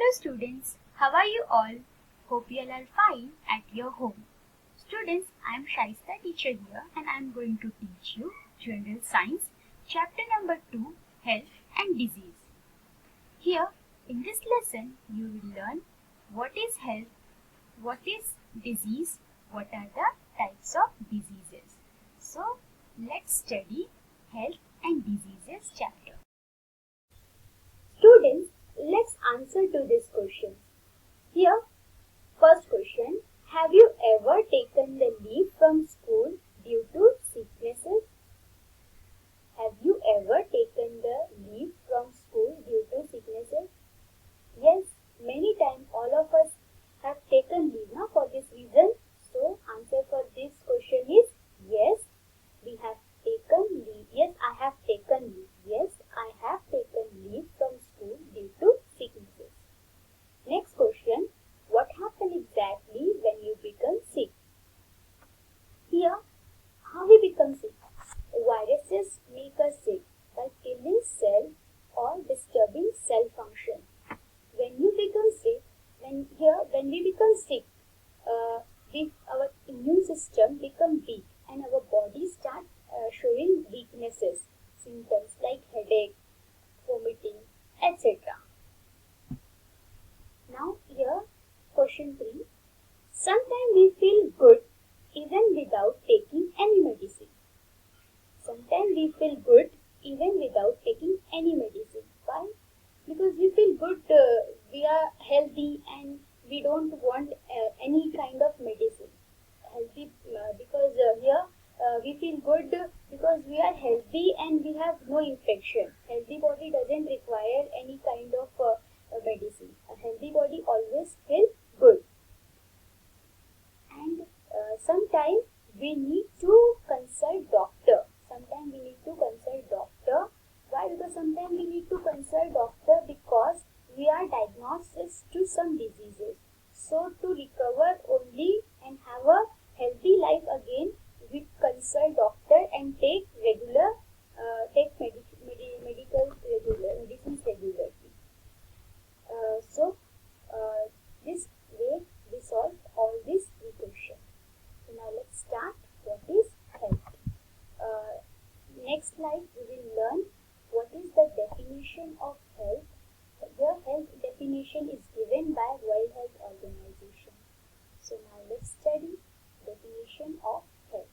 Hello students, how are you all? Hope you all are fine at your home. Students, I am Shaista teacher here and I am going to teach you General Science, chapter number 2, Health and Disease. Here, in this lesson, you will learn what is health, what is disease, what are the types of diseases. So, let's study Health and Diseases chapter. Students, let's answer to this question. Here, first question, have you ever taken the leave from school due to sicknesses? Have you ever taken the leave from school due to sicknesses? Yes, many times all of us have taken leave for this reason. So, answer for this question is yes, we have taken leave. Yes, I have taken leave. Yes, I have taken leave from school due to sicknesses. Next question, what happens exactly when you become sick? Here, how we become sick? Viruses make us sick by killing cells or disturbing cell function. When you become sick, when we become sick, our immune system become weak and our body start showing weaknesses, symptoms like headache, vomiting, etc. Now here, question 3. Sometimes we feel good even without taking any medicine. Sometimes we feel good even without taking any medicine. Why? Because we feel good, we are healthy and we don't want any kind of medicine. Healthy because here we feel good because we are healthy and we have no infection. Healthy body doesn't require any kind of medicine. A healthy body always feels good. And sometimes we need to consult doctor. Sometimes we need to consult doctor. Why? Because sometimes we need to consult doctor because we are diagnosed to some diseases. So to recover only and have a healthy life again, we consult doctor and take medicines regularly. This way we solve all these three questions. So now let's start. What is health? Next slide we will learn what is the definition of health. The health definition is given by World Health Organization. So now let's study definition of health.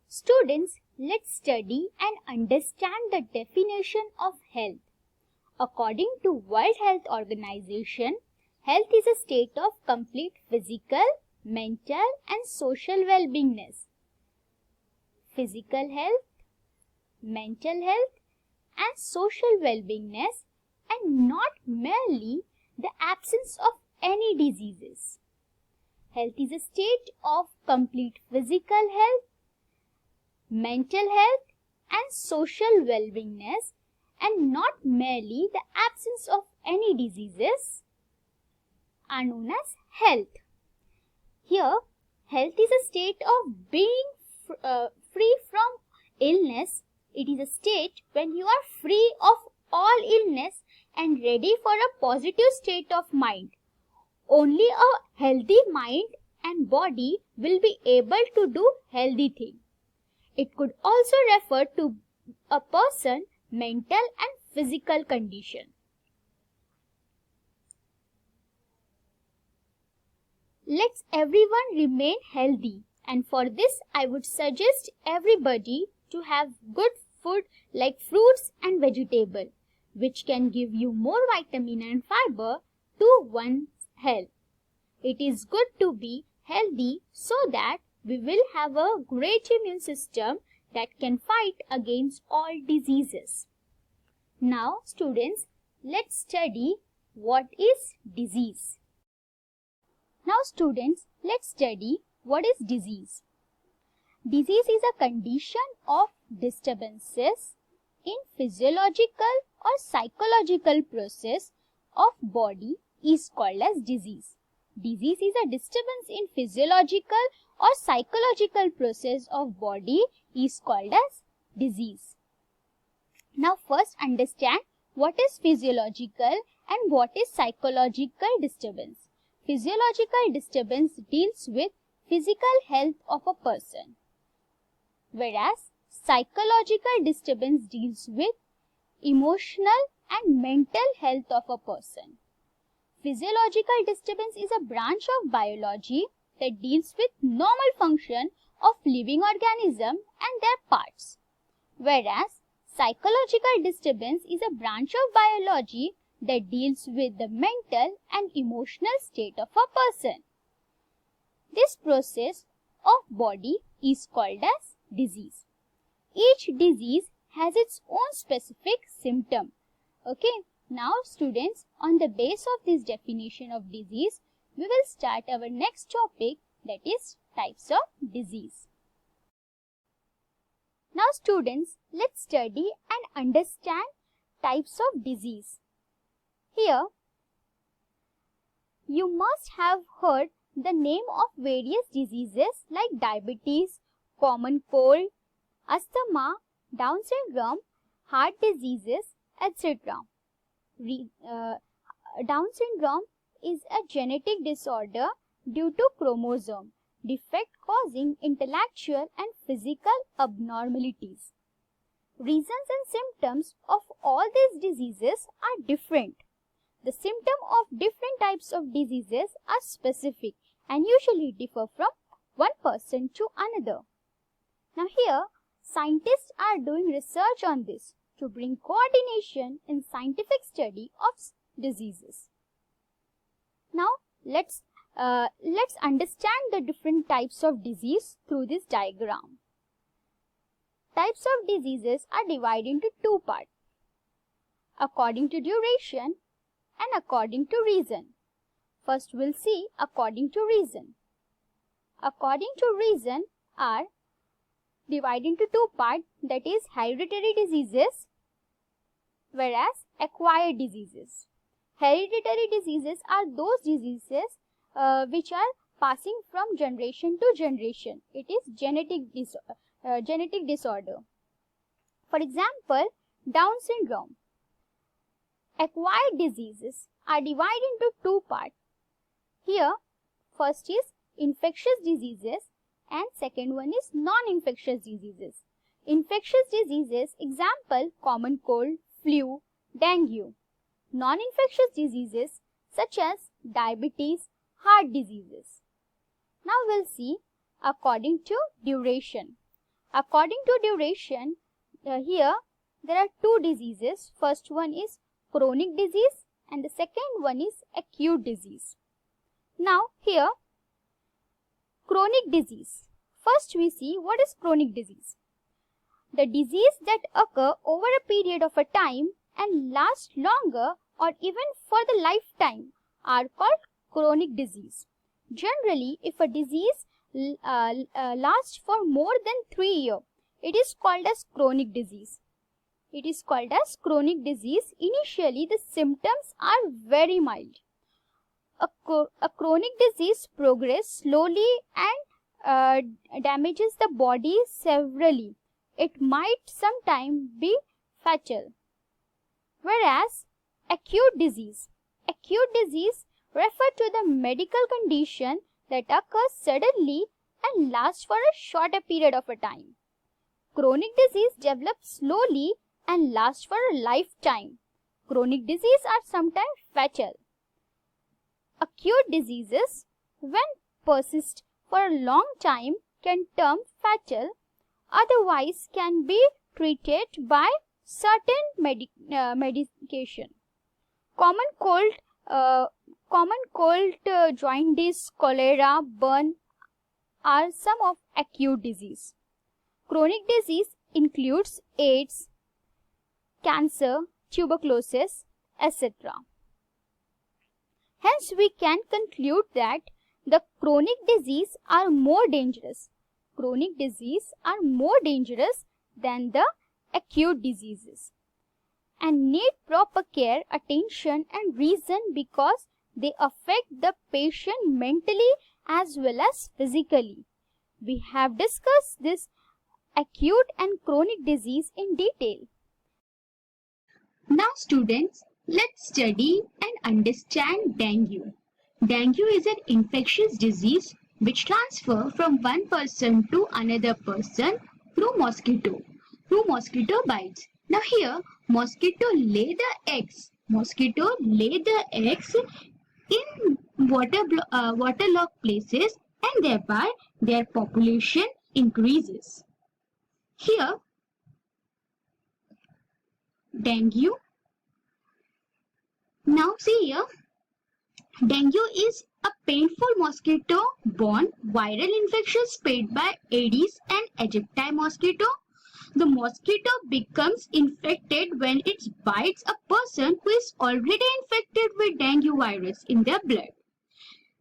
Students, let's study and understand the definition of health. According to World Health Organization, health is a state of complete physical, mental and social well-beingness. Physical health, mental health and social well-beingness, and not merely the absence of any diseases. Health is a state of complete physical health, mental health and social well-beingness, and not merely the absence of any diseases are known as health. Here, health is a state of being free from illness. It is a state when you are free of all illness and ready for a positive state of mind. Only a healthy mind and body will be able to do healthy things. It could also refer to a person's mental and physical condition. Let's everyone remain healthy, and for this I would suggest everybody to have good food like fruits and vegetables, which can give you more vitamin and fiber to one's health. It is good to be healthy so that we will have a great immune system that can fight against all diseases. Now students, let's study what is disease. Now students, let's study what is disease. Disease is a condition of disturbances in physiological or psychological process of body is called as disease. Disease is a disturbance in physiological or psychological process of body is called as disease. Now first understand what is physiological and what is psychological disturbance. Physiological disturbance deals with physical health of a person, whereas psychological disturbance deals with emotional and mental health of a person. Physiological disturbance is a branch of biology that deals with normal function of living organism and their parts, whereas psychological disturbance is a branch of biology that deals with the mental and emotional state of a person. This process of body is called as disease. Each disease has its own specific symptom. Okay, now students, on the base of this definition of disease, we will start our next topic, that is types of disease. Now students, let's study and understand types of disease. Here, you must have heard the name of various diseases like diabetes, common cold, asthma, Down syndrome, heart diseases, etc. Down syndrome is a genetic disorder due to chromosome defect causing intellectual and physical abnormalities. Reasons and symptoms of all these diseases are different. The symptoms of different types of diseases are specific and usually differ from one person to another. Now here, scientists are doing research on this to bring coordination in scientific study of diseases. Now let's understand the different types of disease through this diagram. Types of diseases are divided into two parts, according to duration and according to reason. First we'll see according to reason. According to reason are divided into two parts, that is hereditary diseases whereas acquired diseases. Hereditary diseases are those diseases which are passing from generation to generation. It is genetic disorder. For example, Down syndrome. Acquired diseases are divided into two parts. Here, first is infectious diseases and second one is non-infectious diseases. Infectious diseases, example, common cold, flu, dengue. Non-infectious diseases such as diabetes, heart diseases. Now we'll see according to duration. According to duration, here there are two diseases. First one is chronic disease and the second one is acute disease. Now here, chronic disease. First we see what is chronic disease. The disease that occur over a period of a time and last longer or even for the lifetime are called chronic disease. Generally, if a disease lasts for more than 3 years, it is called as chronic disease. It is called as chronic disease. Initially, the symptoms are very mild. A chronic disease progresses slowly and damages the body severely. It might sometimes be fatal. Whereas acute disease refer to the medical condition that occurs suddenly and lasts for a shorter period of a time. Chronic disease develops slowly and lasts for a lifetime. Chronic disease are sometimes fatal. Acute diseases, when persist for a long time, can turn fatal, otherwise can be treated by certain medication. Common cold, jaundice, cholera, burn are some of acute disease. Chronic disease includes AIDS, cancer, tuberculosis, etc. Hence, we can conclude that the chronic disease are more dangerous. Chronic disease are more dangerous than the acute diseases and need proper care, attention and reason because they affect the patient mentally as well as physically. We have discussed this acute and chronic disease in detail. Now students, let's study and understand dengue. Dengue is an infectious disease which transfers from one person to another person through mosquito bites. Now here, mosquito lay the eggs. Mosquito lay the eggs in waterlogged places, and thereby their population increases. Here, dengue. Now see here, dengue is a painful mosquito-borne viral infection spread by Aedes and aegypti mosquito. The mosquito becomes infected when it bites a person who is already infected with dengue virus in their blood.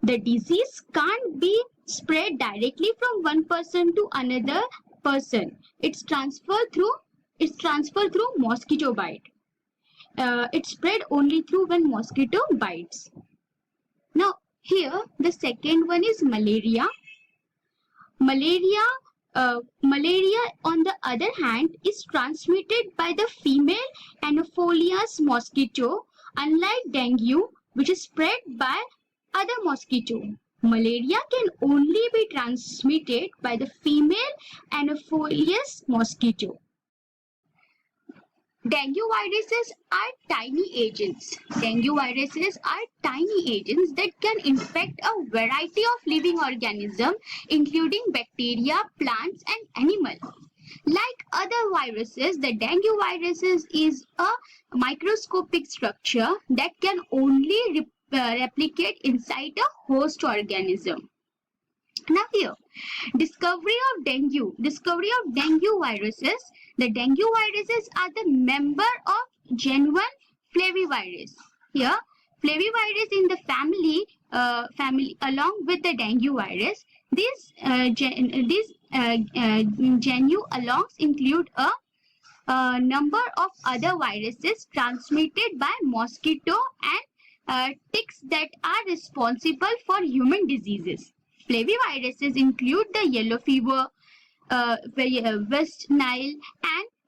The disease can't be spread directly from one person to another person. It's transferred through mosquito bite. It's spread only through when mosquito bites. Now here the second one is malaria. Malaria on the other hand is transmitted by the female Anopheles mosquito, unlike dengue which is spread by other mosquito. Malaria can only be transmitted by the female Anopheles mosquito. Dengue viruses are tiny agents. Dengue viruses are tiny agents that can infect a variety of living organisms, including bacteria, plants, and animals. Like other viruses, the dengue viruses is a microscopic structure that can only replicate inside a host organism. Now here, discovery of dengue viruses. The dengue viruses are the member of genuine flavivirus. Here, flavivirus in the family along with the dengue virus. These genu alongs include a number of other viruses transmitted by mosquito and ticks that are responsible for human diseases. Flaviviruses include the yellow fever, West Nile,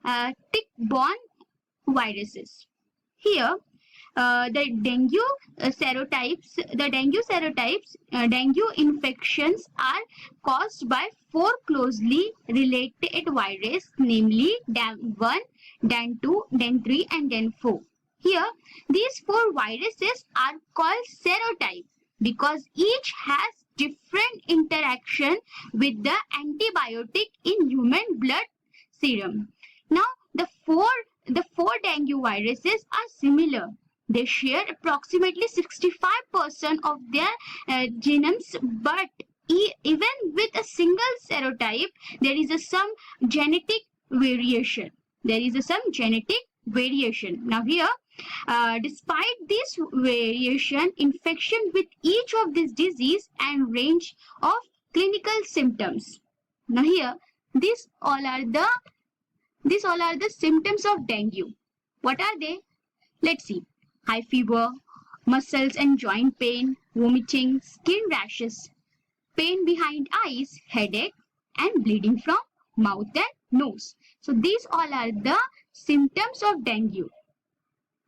and tick-borne viruses. Here, the dengue serotypes, dengue infections are caused by 4 closely related viruses, namely DAN1, DAN2, DAN3, and DAN4. Here, these 4 viruses are called serotypes because each has different interaction with the antibiotic in human blood serum. Now, the four dengue viruses are similar. They share approximately 65% of their genomes, but even with a single serotype, there is some genetic variation. Now here, despite this variation, infection with each of these disease and range of clinical symptoms. Now here, these all are the symptoms of dengue. What are they? Let's see. High fever, muscles and joint pain, vomiting, skin rashes, pain behind eyes, headache, and bleeding from mouth and nose. So these all are the symptoms of dengue,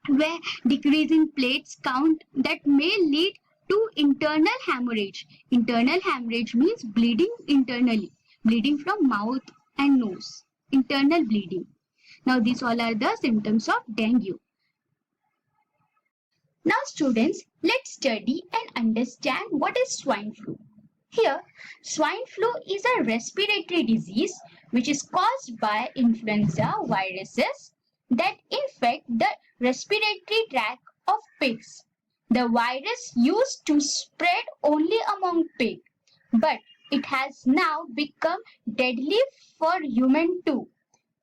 where decreasing platelets count that may lead to internal hemorrhage. Internal hemorrhage means bleeding internally, bleeding from mouth and nose, internal bleeding. Now these all are the symptoms of dengue. Now students, let's study and understand what is swine flu. Here, swine flu is a respiratory disease which is caused by influenza viruses that infect the respiratory tract of pigs. The virus used to spread only among pigs, but it has now become deadly for humans too.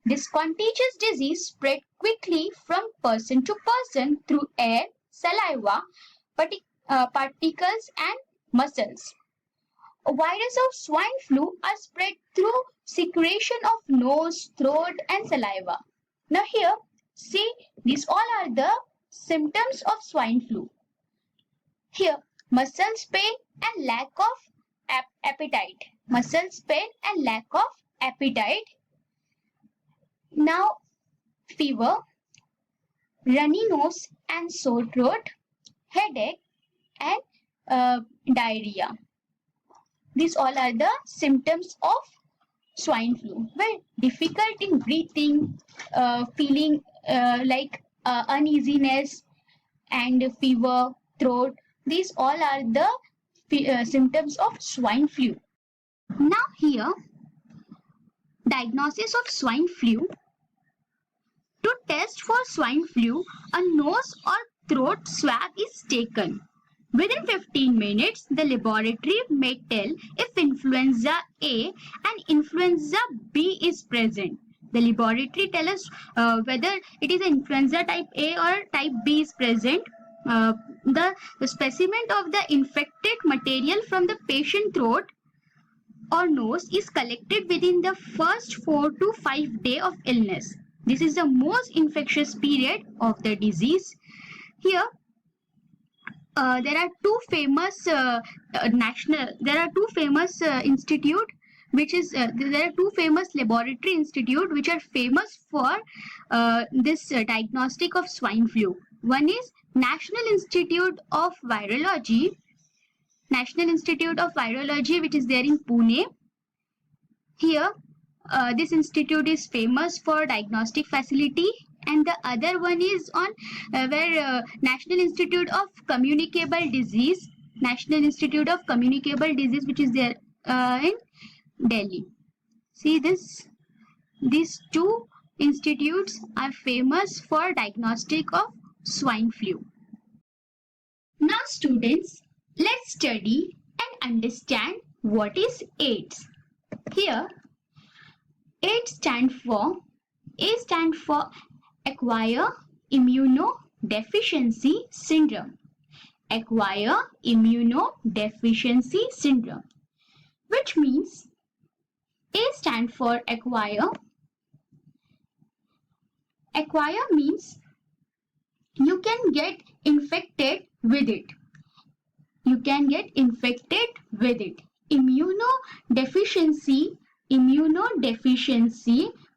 This contagious disease spread quickly from person to person through air, saliva, particles and muscles. A virus of swine flu are spread through secretion of nose, throat and saliva. Now here, see, these all are the symptoms of swine flu. Here, muscles pain and lack of appetite. Muscles pain and lack of appetite. Now, fever. runny nose and sore throat, headache, and diarrhea. These all are the symptoms of swine flu. Well, difficult in breathing, feeling like uneasiness and fever, throat. These all are the symptoms of swine flu. Now here, diagnosis of swine flu. To test for swine flu, a nose or throat swab is taken. Within 15 minutes, the laboratory may tell if influenza A and influenza B is present. The laboratory tells us whether it is influenza type A or type B is present. The specimen of the infected material from the patient throat or nose is collected within the first 4 to 5 days of illness. This is the most infectious period of the disease. Here, there are two famous institute, there are two famous laboratory institute which are famous for this diagnostic of swine flu. One is National Institute of Virology, which is there in Pune. Here, this institute is famous for diagnostic facility, and the other one is on National Institute of Communicable Disease, which is there in Delhi. See this? These two institutes are famous for diagnostic of swine flu. Now students, let's study and understand what is AIDS. Here, AIDS stands for acquire immunodeficiency syndrome. Acquire immunodeficiency syndrome, which means A stands for acquire. Acquire means you can get infected with it. Immunodeficiency,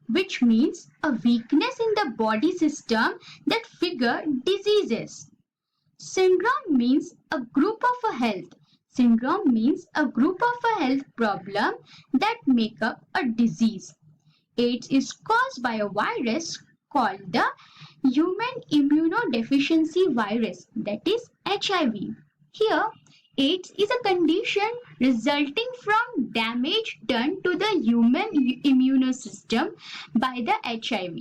which means a weakness in the body system that figure diseases. Syndrome means a group of a health problem that make up a disease. AIDS is caused by a virus called the human immunodeficiency virus, that is HIV. Here, AIDS is a condition resulting from damage done to the human immune system by the HIV.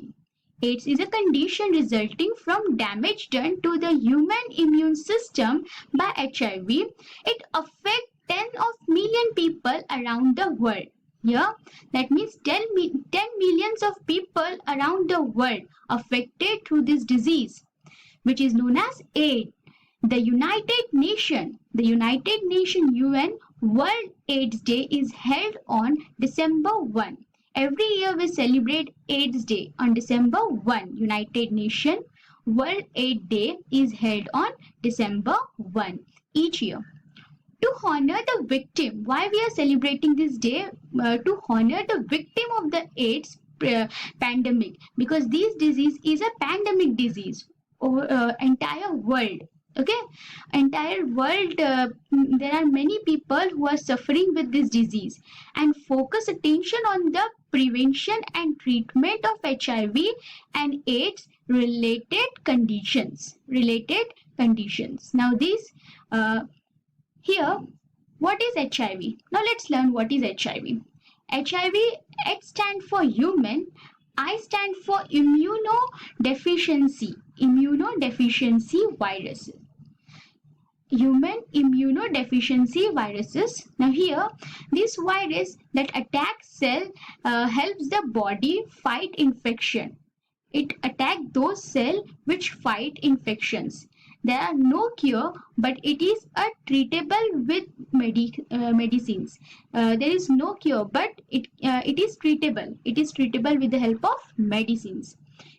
AIDS is a condition resulting from damage done to the human immune system by HIV. It affects 10 million people around the world. Yeah, that means 10 millions of people around the world affected through this disease, which is known as AIDS. The United Nations UN World AIDS Day is held on December 1. Every year we celebrate AIDS Day on December 1. United Nations World AIDS Day is held on December 1 each year. To honor the victim, why we are celebrating this day? To honor the victim of the AIDS pandemic, because this disease is a pandemic disease over entire world. Okay, entire world, there are many people who are suffering with this disease, and focus attention on the prevention and treatment of HIV and AIDS related conditions. Now this here, what is HIV? Now let's learn what is HIV. HIV, H stands for human, I stand for immunodeficiency viruses. Human immunodeficiency viruses. Now here, this virus that attacks cell helps the body fight infection. It attacks those cells which fight infections. There are no cure, but it is treatable with medicines. There is no cure, but it is treatable. It is treatable with the help of medicines.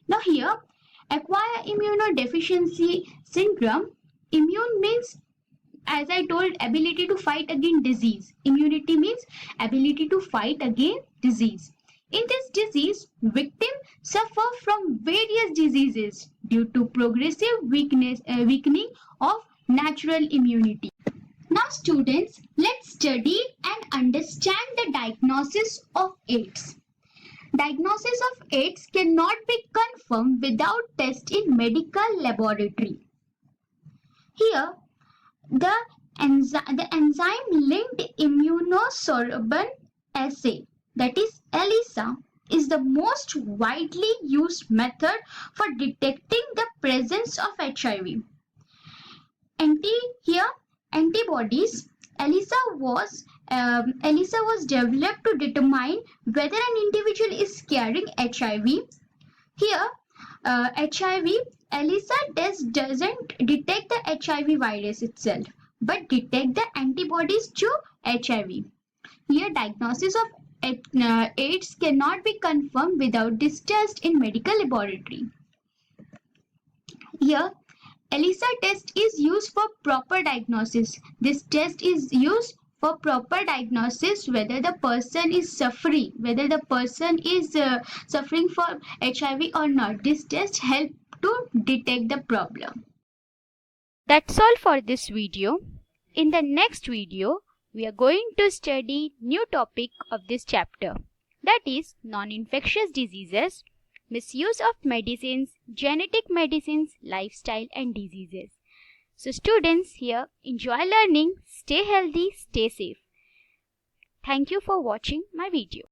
Now here, acquire immunodeficiency syndrome. Immune means, as I told, ability to fight against disease. Immunity means ability to fight against disease. In this disease, victims suffer from various diseases due to progressive weakening of natural immunity. Now students, let's study and understand the diagnosis of AIDS. Diagnosis of AIDS cannot be confirmed without test in medical laboratory. Here, the enzyme-linked immunosorbent assay, that is ELISA, is the most widely used method for detecting the presence of HIV. Antibodies. ELISA was developed to determine whether an individual is carrying HIV. Here, ELISA test doesn't detect the HIV virus itself, but detect the antibodies to HIV. Here, diagnosis of AIDS cannot be confirmed without this test in medical laboratory. Here, ELISA test is used for proper diagnosis. This test is used for proper diagnosis whether the person is suffering, suffering from HIV or not. This test helps to detect the problem. That's all for this video. In the next video, we are going to study new topic of this chapter, that is non-infectious diseases, misuse of medicines, genetic medicines, lifestyle and diseases. So students, here enjoy learning, stay healthy, stay safe. Thank you for watching my video.